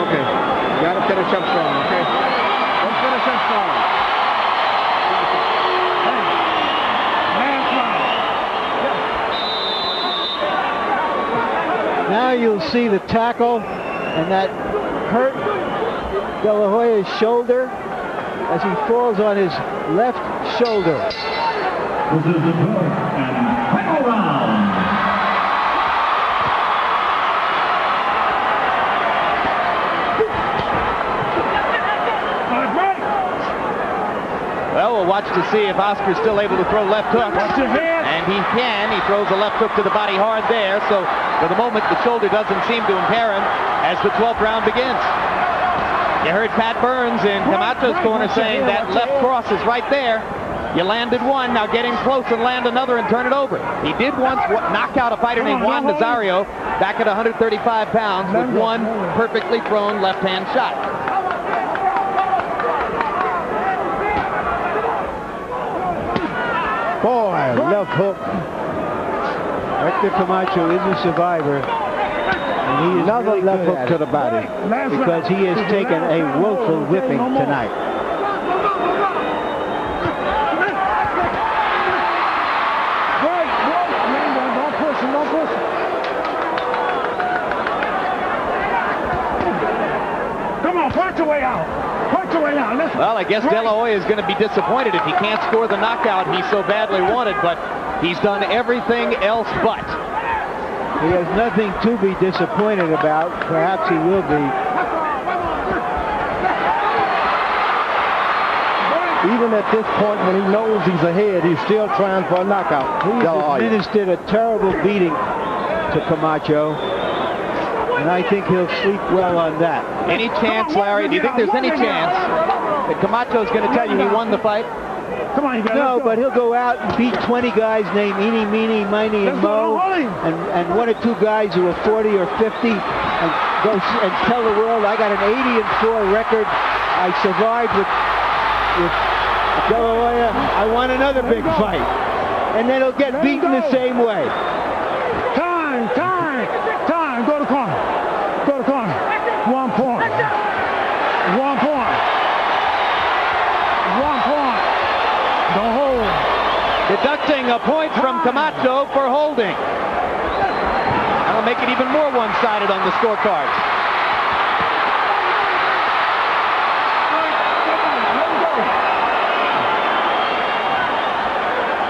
Okay. You got to finish up strong, okay? Don't finish up strong. Now you'll see the tackle, and that hurt De La Hoya's shoulder as he falls on his left shoulder. This is the fourth and final round. Well, we'll watch to see if Oscar's still able to throw left hook. And he can. He throws a left hook to the body hard there. So for the moment, the shoulder doesn't seem to impair him as the 12th round begins. You heard Pat Burns in Camacho's corner saying that left cross is right there. You landed one, now get in close and land another and turn it over. He did once knock out a fighter named Juan Nazario back at 135 pounds with one perfectly thrown left-hand shot. Boy, left hook. Hector Camacho is a survivor. And he is Another really left good hook to the body. because he has taken a woeful whipping tonight. Punch your way out. Punch your way out. Listen. Well, I guess De La Hoya is going to be disappointed if he can't score the knockout he so badly wanted, but he's done everything else but. He has nothing to be disappointed about. Perhaps he will be. Even at this point, when he knows he's ahead, he's still trying for a knockout. He's administered a terrible beating to Camacho. And I think he'll sleep well on that. Any chance, Larry? Do you think there's any chance that Camacho's going to tell you he won the fight? Come on, you guys. No, but he'll go out and beat 20 guys named Eeny, Meeny, Miny, and Mo, and one or two guys who are 40 or 50, and go and tell the world, I got an 80-4 record. I survived with De La Hoya. I won another big fight. And then he'll get beaten the same way. Time. Go to corner. 1 point. 1 point. 1 point. Don't hold. Deducting a point from Camacho for holding. That'll make it even more one-sided on the scorecards.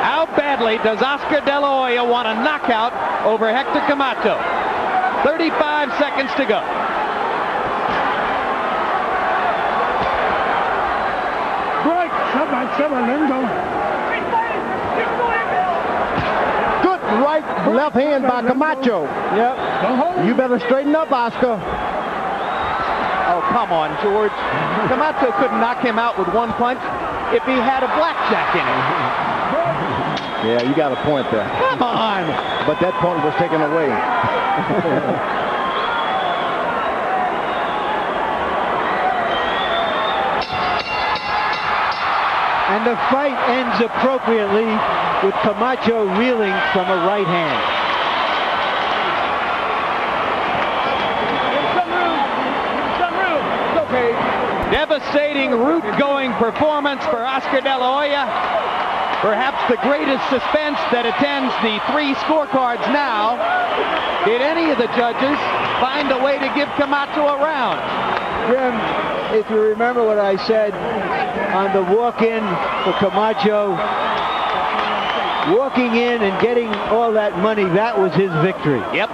How badly does Oscar De La Hoya want a knockout over Hector Camacho? 35 seconds to go. Break. Seven. Let him go. Good left hand by Camacho. Yep. You better straighten up, Oscar. Oh, come on, George. Camacho couldn't knock him out with one punch if he had a blackjack in him. Yeah, you got a point there. Come on. But that point was taken away. And the fight ends appropriately with Camacho reeling from a right hand. Some room. It's okay. Devastating root-going performance for Oscar De La Hoya. Perhaps the greatest suspense that attends the 3 scorecards now. Did any of the judges find a way to give Camacho a round? Jim, if you remember what I said on the walk-in for Camacho, walking in and getting all that money, that was his victory. Yep.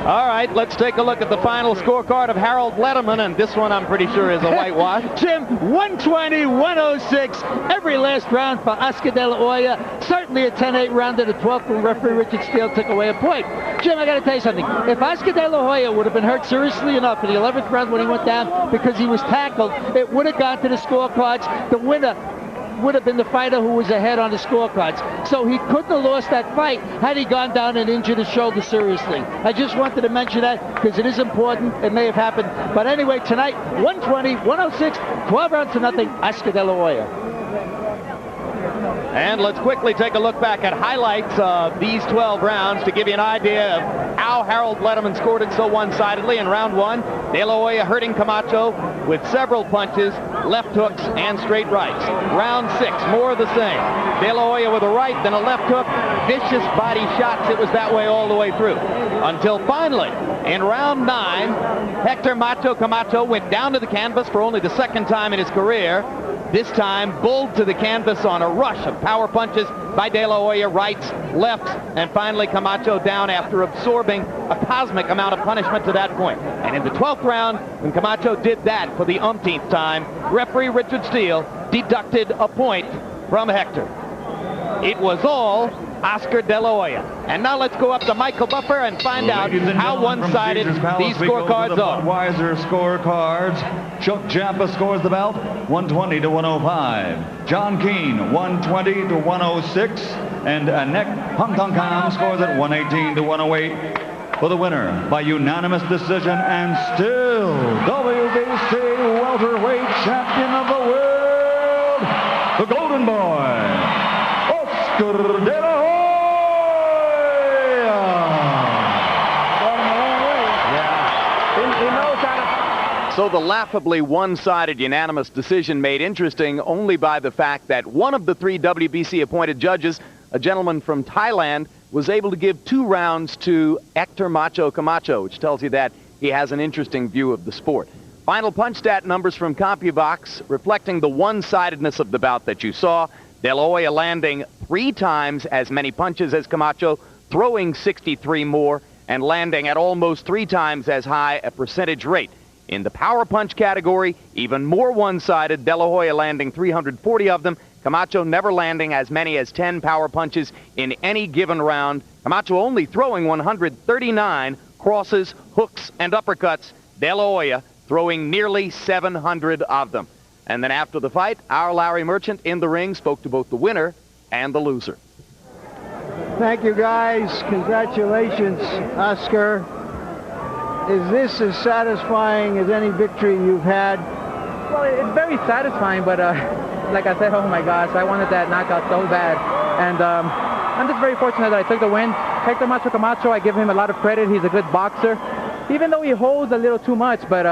All right, let's take a look at the final scorecard of Harold Letterman, and this one I'm pretty sure is a whitewash. Jim, 120, 106, every last round for Oscar De La Hoya. Certainly a 10-8 round in the 12th when referee Richard Steele took away a point. Jim, I got to tell you something. If Oscar De La Hoya would have been hurt seriously enough in the 11th round when he went down because he was tackled, it would have gone to the scorecards. The winner would have been the fighter who was ahead on the scorecards. So he couldn't have lost that fight had he gone down and injured his shoulder seriously. I just wanted to mention that because it is important. It may have happened. But anyway, tonight, 120, 106, 12 rounds to nothing, Oscar De La Hoya. And let's quickly take a look back at highlights of these 12 rounds to give you an idea of how Harold Letterman scored it so one-sidedly. In round 1, De La Hoya hurting Camacho with several punches, left hooks, and straight rights. Round 6, more of the same. De La Hoya with a right, then a left hook, vicious body shots. It was that way all the way through. Until finally, in round 9, Hector Macho Camacho went down to the canvas for only the 2nd time in his career. This time, bulled to the canvas on a rush of power punches by De La Hoya, rights, lefts, and finally Camacho down after absorbing a cosmic amount of punishment to that point. And in the 12th round, when Camacho did that for the umpteenth time, referee Richard Steele deducted a point from Hector. It was all Oscar De La Hoya. And now let's go up to Michael Buffer and find out how one-sided these scorecards are. Budweiser scorecards. Chuck Champa scores the bout 120 to 105. John Keane 120 to 106. And Anek Pangtongkam scores at 118 to 108 for the winner by unanimous decision and still WBC welterweight champion of the world, the Golden Boy, Oscar De La Hoya. So the laughably one-sided unanimous decision made interesting only by the fact that one of the 3 WBC-appointed judges, a gentleman from Thailand, was able to give 2 rounds to Hector Macho Camacho, which tells you that he has an interesting view of the sport. Final punch stat numbers from CompuBox reflecting the one-sidedness of the bout that you saw. De La Hoya landing 3 times as many punches as Camacho, throwing 63 more, and landing at almost 3 times as high a percentage rate. In the power punch category, even more one-sided, De La Hoya landing 340 of them, Camacho never landing as many as 10 power punches in any given round. Camacho only throwing 139 crosses, hooks, and uppercuts. De La Hoya throwing nearly 700 of them. And then after the fight, our Larry Merchant in the ring spoke to both the winner and the loser. Thank you, guys. Congratulations, Oscar. Is this as satisfying as any victory you've had? Well, it's very satisfying, but like I said, oh my gosh, I wanted that knockout so bad. And I'm just very fortunate that I took the win. Hector Macho Camacho, I give him a lot of credit. He's a good boxer, even though he holds a little too much, but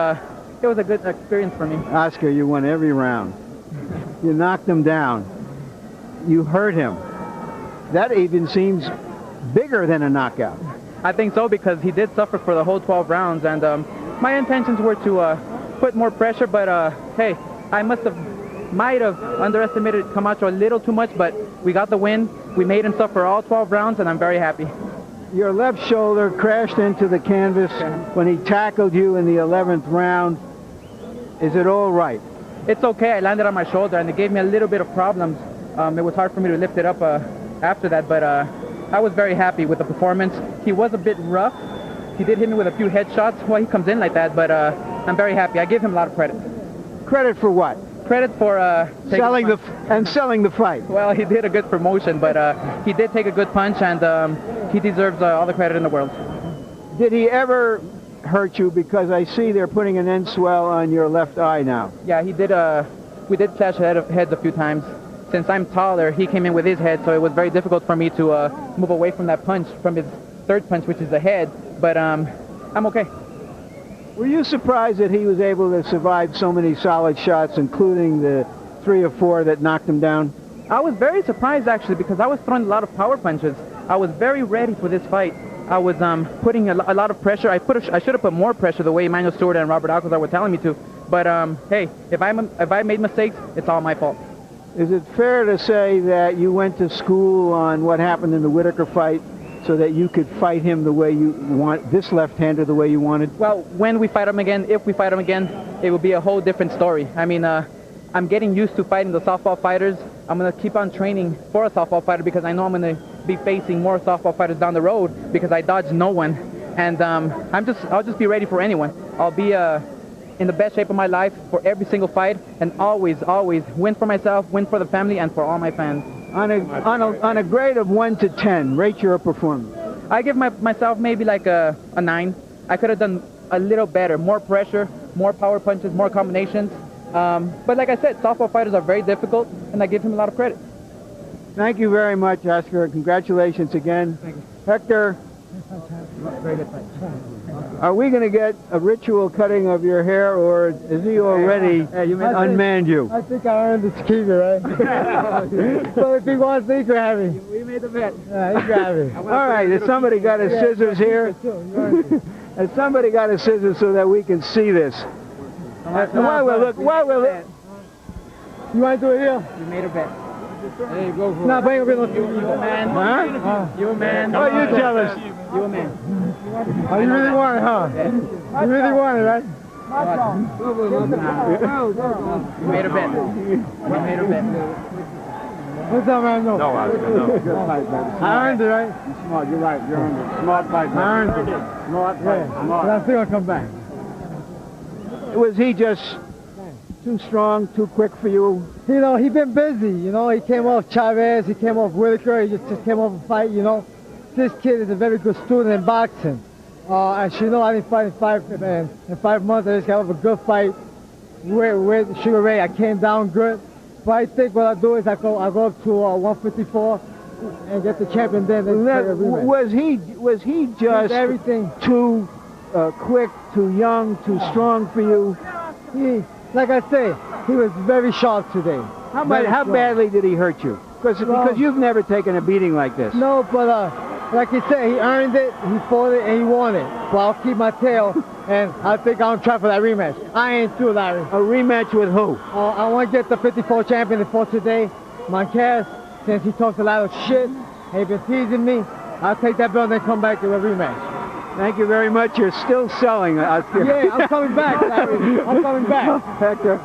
it was a good experience for me. Oscar, you won every round. You knocked him down. You hurt him. That even seems bigger than a knockout. I think so, because he did suffer for the whole 12 rounds, and my intentions were to put more pressure, but hey, I might have underestimated Camacho a little too much, but we got the win. We made him suffer all 12 rounds, and I'm very happy. Your left shoulder crashed into the canvas when he tackled you in the 11th round. Is it all right? It's okay. I landed on my shoulder, and it gave me a little bit of problems. It was hard for me to lift it up after that, but I was very happy with the performance. He was a bit rough. He did hit me with a few headshots while he comes in like that, but I'm very happy. I give him a lot of credit. Credit for what? Credit for selling the fight. Well, he did a good promotion, but he did take a good punch, and he deserves all the credit in the world. Did he ever hurt you? Because I see they're putting an end swell on your left eye now. Yeah, he did. We did clash heads a few times. since I'm taller, he came in with his head, so it was very difficult for me to move away from that punch, from his third punch, which is the head. But I'm okay. Were you surprised that he was able to survive so many solid shots, including the 3 or 4 that knocked him down? I was very surprised, actually, because I was throwing a lot of power punches. I was very ready for this fight. I was putting a lot of pressure. I should have put more pressure the way Emmanuel Stewart and Robert Alcazar were telling me to. But hey, if I made mistakes, it's all my fault. Is it fair to say that you went to school on what happened in the Whitaker fight so that you could fight him the way you want, this left-hander the way you wanted? Well, when we fight him again, if we fight him again, it will be a whole different story. I mean, I'm getting used to fighting the southpaw fighters. I'm going to keep on training for a southpaw fighter because I know I'm going to be facing more southpaw fighters down the road because I dodge no one. And I'll just be ready for anyone. I'll be in the best shape of my life for every single fight and always win for myself, win for the family, and for all my fans. On a grade of 1 to 10, rate your performance. I give myself maybe like a 9. I could have done a little better, more pressure, more power punches, more combinations. But like I said, southpaw fighters are very difficult, and I give him a lot of credit. Thank you very much, Oscar. Congratulations again. Thank you. Hector, Very good fight. are we going to get a ritual cutting of your hair, or is he already unmanned you? I think I earned this keeper, right? So if he wants, he can have me. We made the bet. Yeah, he can have me. All right, has somebody got his scissors here? Has somebody got his scissors so that we can see this? While we're looking, You want to do it here? You made a bet. Hey, go for it. No, bring it on. You a man. Huh? You a man. Oh, you jealous? You a man. Oh, you really want it, huh? You really want it, right? You made a bet. You made a bet. What's up, man? No, Good fight, baby. I earned it, right? You're smart. You're right. You earned it. Smart fight, baby. I earned it. Smart fight. Yeah, but Smart. I'm still going to come back. Was he just too strong, too quick for you? You know, he been busy, you know. He came off Chavez, he came off Whitaker, he just came off a fight, you know. This kid is a very good student in boxing. As you know, I didn't fight in 5 months. I just got off a good fight with Sugar Ray. I came down good. But I think what I do is I go up to 154 and get the champion then. Was he just everything too quick, too young, too strong for you? Like I say, he was very sharp today. How badly did he hurt you? Because you've never taken a beating like this. No, but like he said, he earned it, he fought it, and he won it. But I'll keep my tail, and I think I'll try for that rematch. I ain't through, Larry. A rematch with who? I want to get the 54 champion that fought today, Marquez, since he talks a lot of shit, and he been teasing me. I'll take that belt and then come back to a rematch. Thank you very much. You're still selling. Yeah, I'm coming back, Larry. I'm coming back. Hector.